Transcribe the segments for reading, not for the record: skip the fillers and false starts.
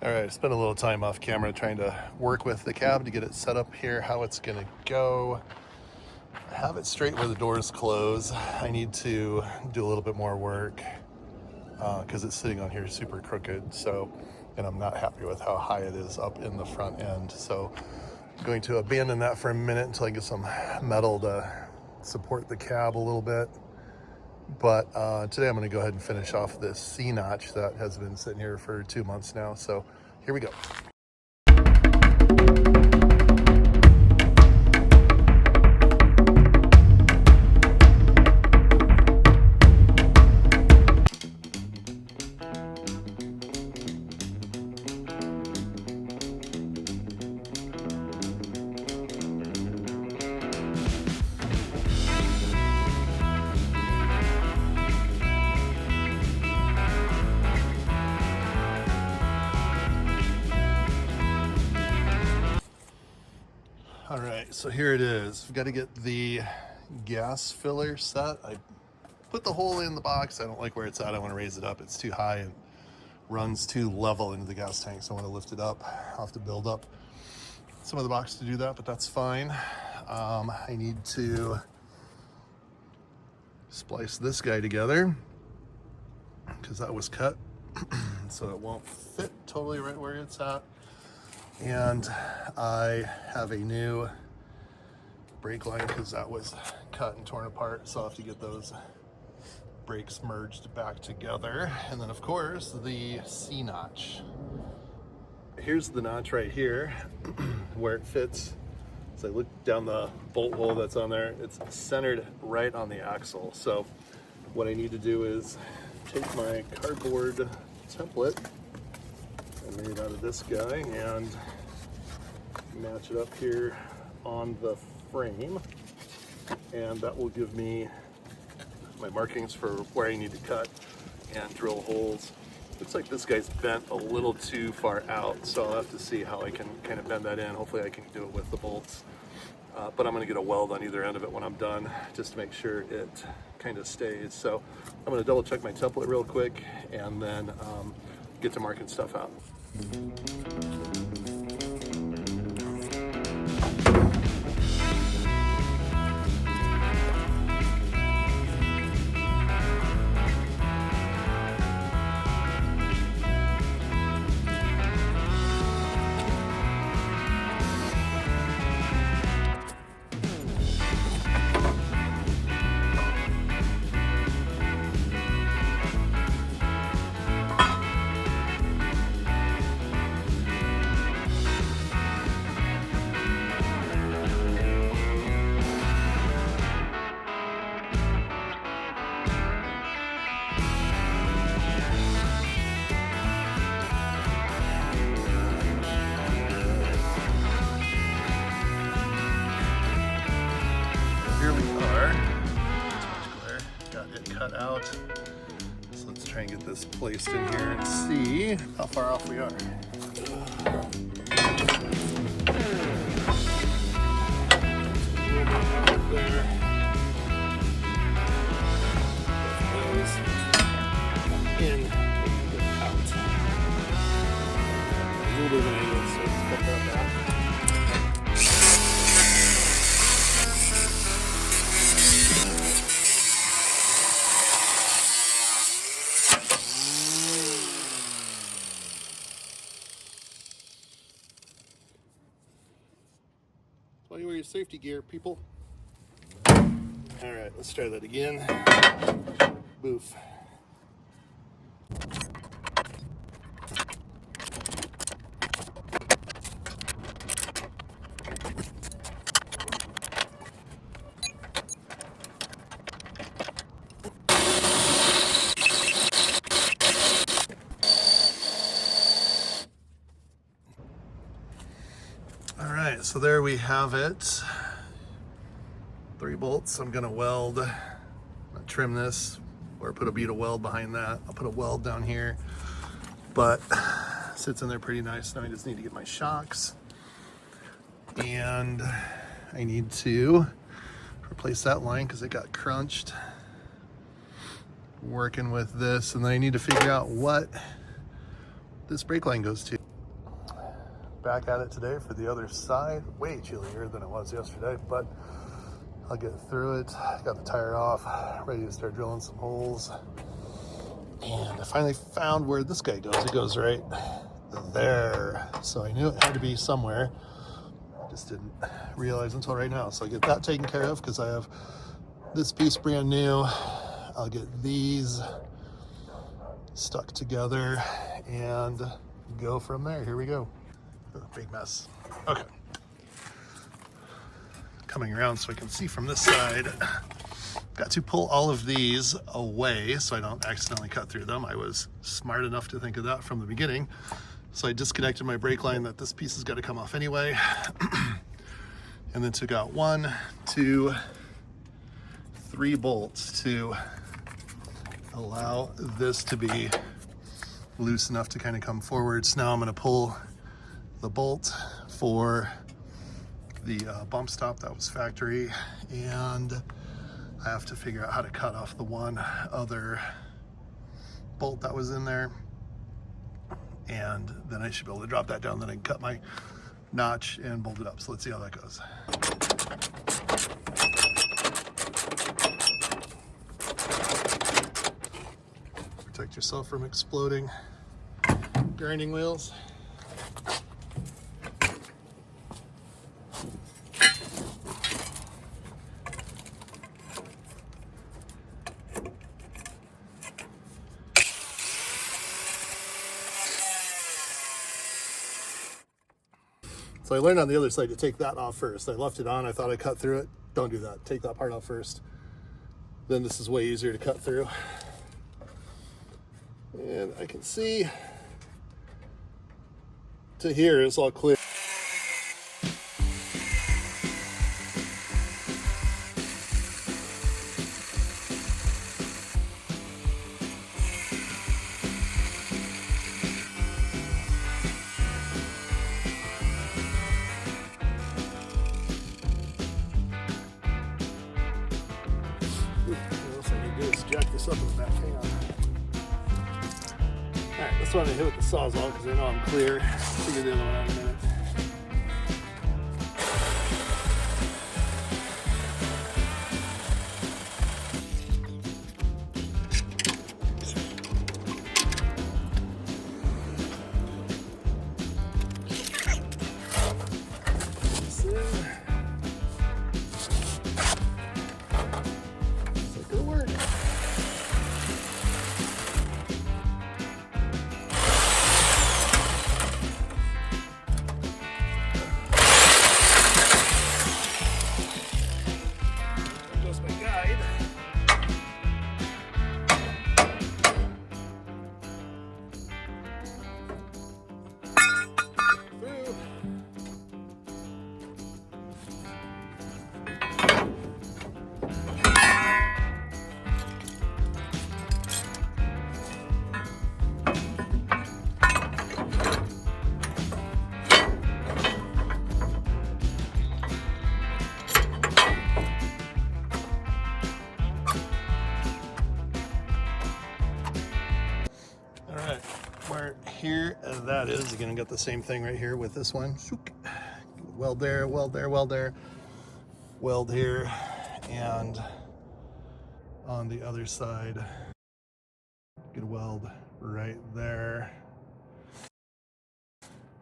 All right, I spent a little time off camera trying to work with the cab to get it set up here, how it's gonna go. I have it straight where the doors close. I need to do a little bit more work because it's sitting on here super crooked. So, and I'm not happy with how high it is up in the front end. So I'm going to abandon that for a minute until I get some metal to support the cab a little bit. But today I'm going to go ahead and finish off this C-notch that has been sitting here for 2 months now. So here we go. All right, so here it is. We've got to get the gas filler set. I put the hole in the box. I don't like where it's at. I want to raise it up. It's too high and runs too level into the gas tank, so I want to lift it up. I'll have to build up some of the box to do that, but that's fine. I need to splice this guy together because that was cut, so it won't fit totally right where it's at. And I have a new brake line because that was cut and torn apart, so I'll have to get those brakes merged back together. And then of course the C-notch. Here's the notch right here where it fits. So I look down the bolt hole that's on there, it's centered right on the axle. So what I need to do is take my cardboard template I made out of this guy and match it up here on the frame, and that will give me my markings for where I need to cut and drill holes. Looks like this guy's bent a little too far out, so I'll have to see how I can kind of bend that in. Hopefully I can do it with the bolts, but I'm going to get a weld on either end of it when I'm done just to make sure it kind of stays. So I'm going to double check my template real quick and then get to marking stuff out. Here we are. Got it cut out. So let's try and get this placed in here and see how far off we are. There. Those in, out. A little bit of an angle, so let's cut that back. Why you wear your safety gear, people? All right, let's try that again. Boof. All right, so there we have it. 3 bolts. I'm gonna weld, trim this, or put a bead of weld behind that. I'll put a weld down here, but sits in there pretty nice. Now I just need to get my shocks, and I need to replace that line because it got crunched. Working with this, and then I need to figure out what this brake line goes to. back at it today for the other side. Way chillier than it was yesterday, but I'll get through it. Got the tire off, ready to start drilling some holes. And I finally found where this guy goes. It goes right there. So I knew it had to be somewhere. Just didn't realize until right now. So I get that taken care of because I have this piece brand new. I'll get these stuck together and go from there. Here we go. Big mess. Okay. Coming around so I can see from this side. Got to pull all of these away so I don't accidentally cut through them. I was smart enough to think of that from the beginning. So I disconnected my brake line that this piece has got to come off anyway. And then took out 1, 2, 3 bolts to allow this to be loose enough to kind of come forwards. Now I'm going to pull the bolt for the bump stop that was factory, and I have to figure out how to cut off the one other bolt that was in there, and then I should be able to drop that down. Then I can cut my notch and bolt it up. So let's see how that goes. Protect yourself from exploding grinding wheels. So I learned on the other side to take that off first. I left it on, I thought I cut through it. Don't do that, take that part off first. Then this is way easier to cut through. And I can see to here it's all clear. Jack this up in the back. Hang on. Alright, this one I hit with the Sawzall because I know I'm clear. Figure the other one out in a minute. Here that is. Again, I got the same thing right here with this one. Weld there, weld there, weld there, weld here, and on the other side, get a weld right there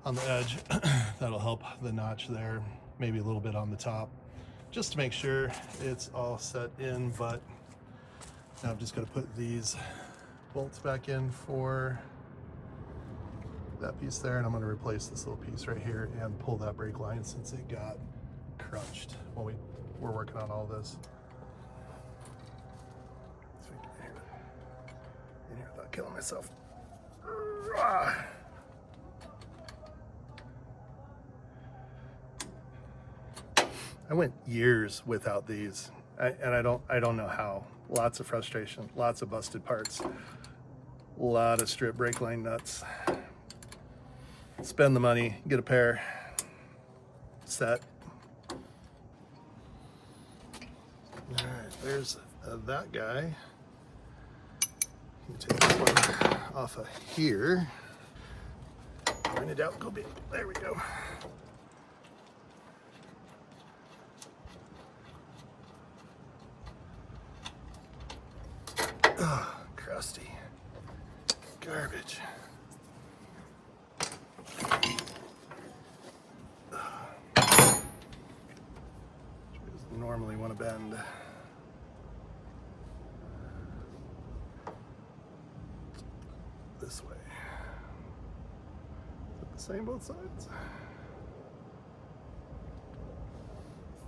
on the edge. That'll help the notch there, maybe a little bit on the top, just to make sure it's all set in. But now I've just got to put these bolts back in for that piece there, and I'm going to replace this little piece right here and pull that brake line since it got crunched when we were working on all this. So we can get in here without killing myself. I went years without these, and I don't know how. Lots of frustration, lots of busted parts, a lot of strip brake line nuts. Spend the money, get a pair, set. All right, there's that guy. You can take this one off of here. When in doubt, go big. There we go. Oh, crusty. Garbage. Normally want to bend. This way. Is it the same both sides?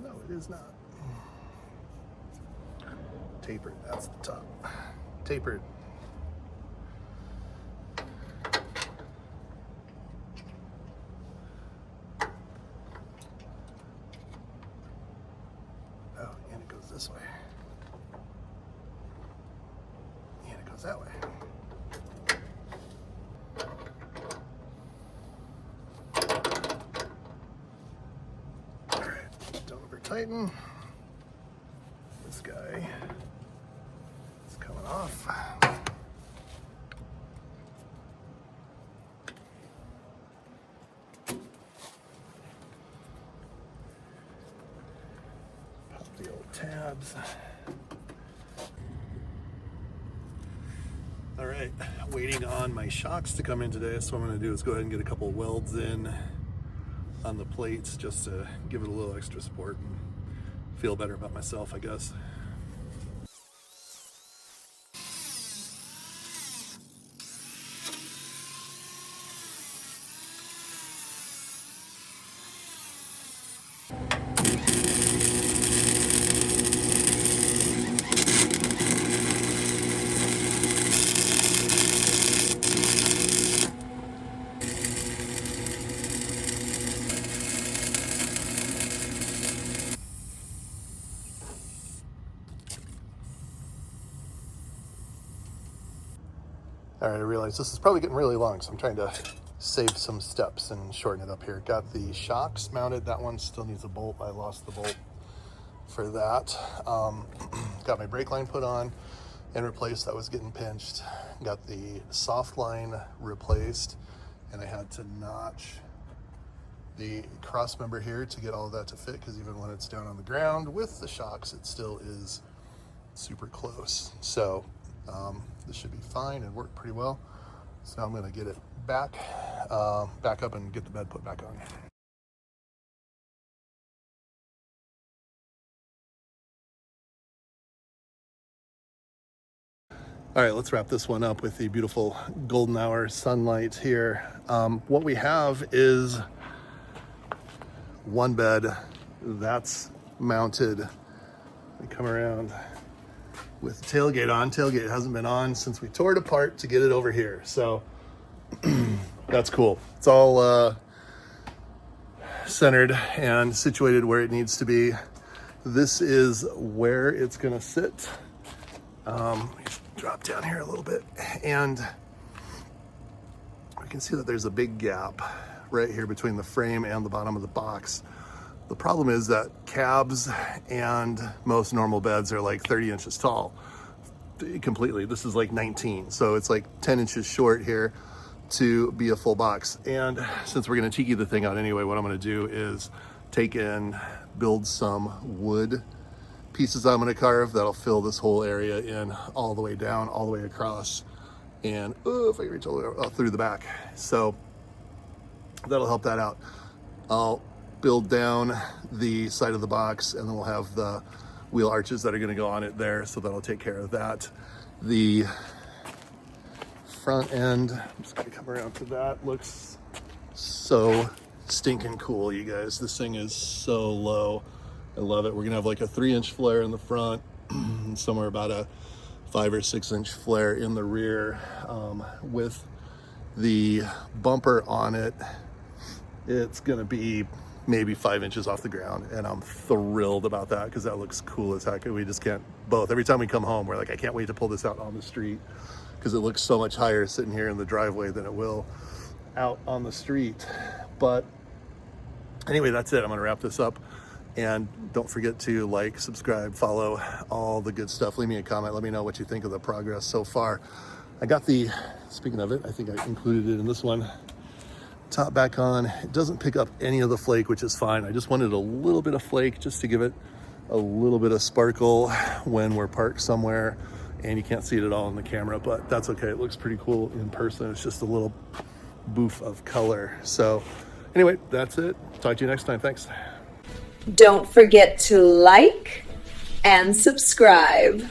No, it is not. Tapered, that's the top. Tapered. Oh, and it goes this way. And it goes that way. All right, don't over tighten. This guy is coming off. Pop the old tabs. All right, waiting on my shocks to come in today. So what I'm gonna do is go ahead and get a couple welds in on the plates just to give it a little extra support and feel better about myself, I guess. All right, I realize this is probably getting really long, so I'm trying to save some steps and shorten it up here. Got the shocks mounted. That one still needs a bolt. I lost the bolt for that. Got my brake line put on and replaced. That was getting pinched. Got the soft line replaced, and I had to notch the cross member here to get all of that to fit, because even when it's down on the ground with the shocks, it still is super close. So this should be fine and work pretty well. So now I'm going to get it back up and get the bed put back on. All right, let's wrap this one up with the beautiful golden hour sunlight here. What we have is one bed that's mounted. Let me come around with the tailgate on. Tailgate hasn't been on since we tore it apart to get it over here. So that's cool. It's all centered and situated where it needs to be. This is where it's gonna sit. Let me drop down here a little bit, and we can see that there's a big gap right here between the frame and the bottom of the box. The problem is that cabs and most normal beds are like 30 inches tall completely. This is like 19, so it's like 10 inches short here to be a full box. And since we're gonna tiki the thing out anyway, what I'm gonna do is take in, build some wood pieces I'm gonna carve that'll fill this whole area in all the way down, all the way across, and if I can reach all the way through the back. So that'll help that out. I'll build down the side of the box, and then we'll have the wheel arches that are gonna go on it there, so that'll take care of that. The front end, I'm just gonna come around to that, looks so stinking cool, you guys. This thing is so low. I love it. We're gonna have like a 3-inch flare in the front, and somewhere about a 5 or 6-inch flare in the rear. With the bumper on it, it's gonna be maybe 5 inches off the ground, and I'm thrilled about that because that looks cool as heck. We just can't both. Every time we come home, we're like, I can't wait to pull this out on the street, because it looks so much higher sitting here in the driveway than it will out on the street. But anyway, that's it. I'm gonna wrap this up. And don't forget to like, subscribe, follow, all the good stuff. Leave me a comment. Let me know what you think of the progress so far. I got the, speaking of it, I think I included it in this one, top back on. It doesn't pick up any of the flake, which is fine. I just wanted a little bit of flake just to give it a little bit of sparkle when we're parked somewhere and you can't see it at all in the camera, but that's okay. It looks pretty cool in person. It's just a little boof of color. So anyway, that's it. Talk to you next time. Thanks. Don't forget to like and subscribe.